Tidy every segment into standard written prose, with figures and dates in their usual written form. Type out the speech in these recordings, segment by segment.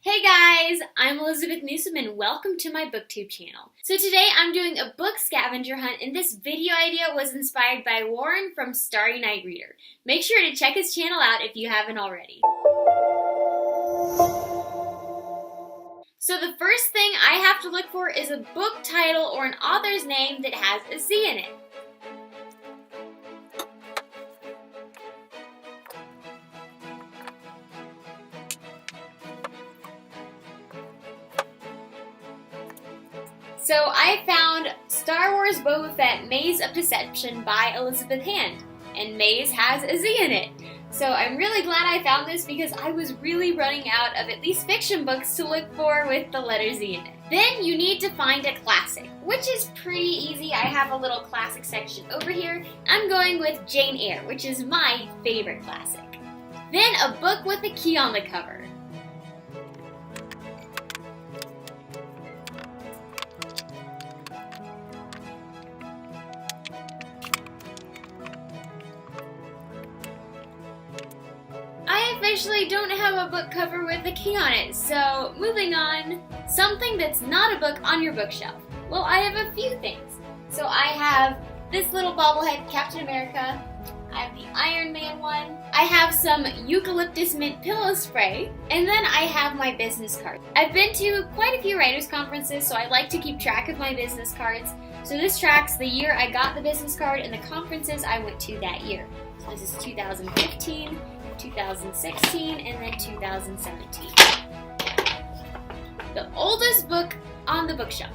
Hey guys, I'm Elizabeth Newsom and welcome to my BookTube channel. So today I'm doing a book scavenger hunt and this video idea was inspired by Warren from Starry Night Reader. Make sure to check his channel out if you haven't already. So the first thing I have to look for is a book title or an author's name that has a Z in it. So I found Star Wars Boba Fett Maze of Deception by Elizabeth Hand, and Maze has a Z in it. So I'm really glad I found this because I was really running out of at least fiction books to look for with the letter Z in it. Then you need to find a classic, which is pretty easy. I have a little classic section over here. I'm going with Jane Eyre, which is my favorite classic. Then a book with a key on the cover. I officially don't have a book cover with a key on it, so moving on. Something that's not a book on your bookshelf. Well, I have a few things. So I have this little bobblehead Captain America. I have the Iron Man one. I have some eucalyptus mint pillow spray. And then I have my business card. I've been to quite a few writers' conferences, so I like to keep track of my business cards. So this tracks the year I got the business card and the conferences I went to that year. So this is 2015. 2016, and then 2017. The oldest book on the bookshelf.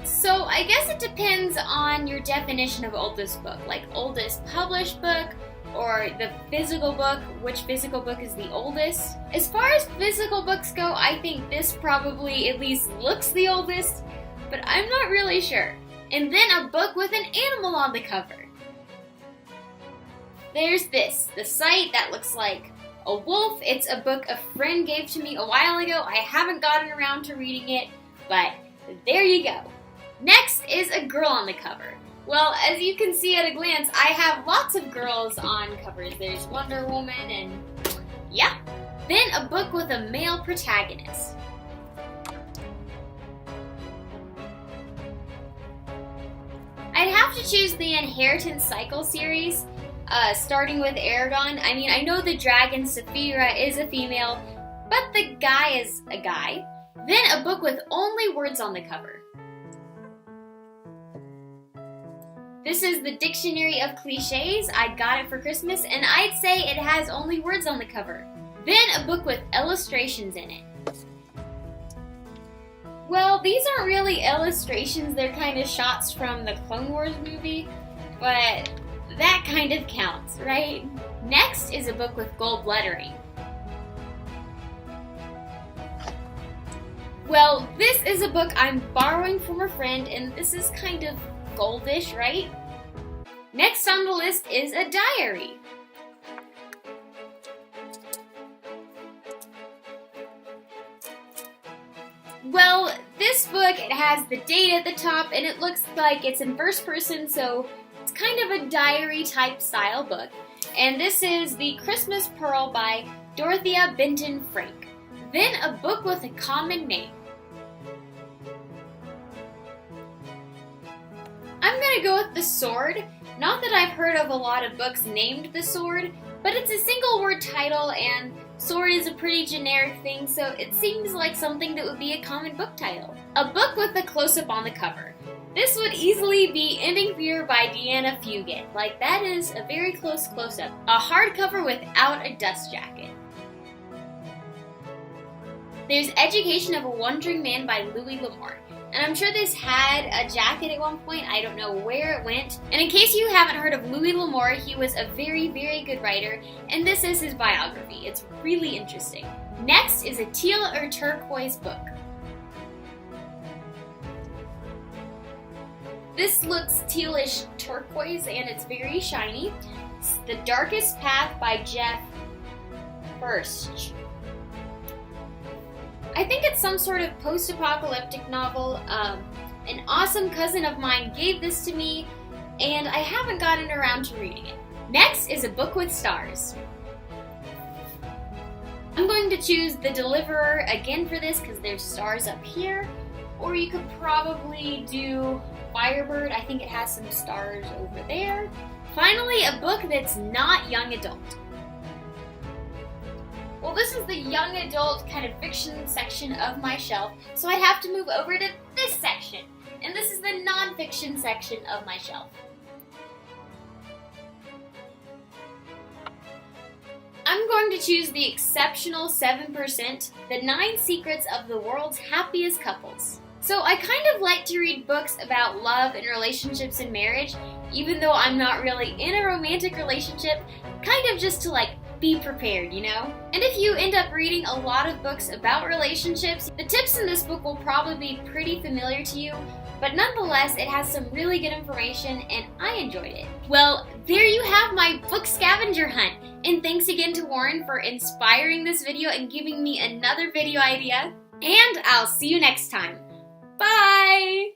So I guess it depends on your definition of oldest book, like oldest published book or the physical book, which physical book is the oldest. As far as physical books go, I think this probably at least looks the oldest, but I'm not really sure. And then a book with an animal on the cover. There's this, the site that looks like a wolf. It's a book a friend gave to me a while ago. I haven't gotten around to reading it, but there you go. Next is a girl on the cover. Well, as you can see at a glance, I have lots of girls on covers. There's Wonder Woman and yeah. Then a book with a male protagonist. I'd have to choose the Inheritance Cycle series, starting with Aragon. I mean, I know the dragon Saphira is a female, but the guy is a guy. Then a book with only words on the cover. This is the Dictionary of Clichés. I got it for Christmas, and I'd say it has only words on the cover. Then a book with illustrations in it. Well, these aren't really illustrations, they're kind of shots from the Clone Wars movie, but that kind of counts, right? Next is a book with gold lettering. Well, this is a book I'm borrowing from a friend, and this is kind of goldish, right? Next on the list is a diary. Well, this book, it has the date at the top and it looks like it's in first person, so it's kind of a diary type style book. And this is The Christmas Pearl by Dorothea Benton Frank. Then a book with a common name. I'm gonna go with The Sword. Not that I've heard of a lot of books named The Sword, but it's a single word title and sword is a pretty generic thing, so it seems like something that would be a common book title. A book with a close-up on the cover. This would easily be Ending Fear by Deanna Fugit. Like, that is a very close close-up. A hardcover without a dust jacket. There's Education of a Wandering Man by Louis L'Amour. And I'm sure this had a jacket at one point. I don't know where it went. And in case you haven't heard of Louis L'Amour, he was a very, very good writer, and this is his biography. It's really interesting. Next is a teal or turquoise book. This looks tealish turquoise, and it's very shiny. It's The Darkest Path by Jeff Hirsch. I think it's some sort of post-apocalyptic novel. An awesome cousin of mine gave this to me, and I haven't gotten around to reading it. Next is A Book with Stars. I'm going to choose The Deliverer again for this because there's stars up here, or you could probably do Firebird. I think it has some stars over there. Finally, a book that's not young adult. Well, this is the young adult kind of fiction section of my shelf, so I have to move over to this section. And this is the nonfiction section of my shelf. I'm going to choose The Exceptional 7%, The 9 Secrets of the World's Happiest Couples. So I kind of like to read books about love and relationships and marriage, even though I'm not really in a romantic relationship, kind of just to be prepared, you know? And if you end up reading a lot of books about relationships, the tips in this book will probably be pretty familiar to you, but nonetheless, it has some really good information and I enjoyed it. Well, there you have my book scavenger hunt. And thanks again to Warren for inspiring this video and giving me another video idea. And I'll see you next time. Bye!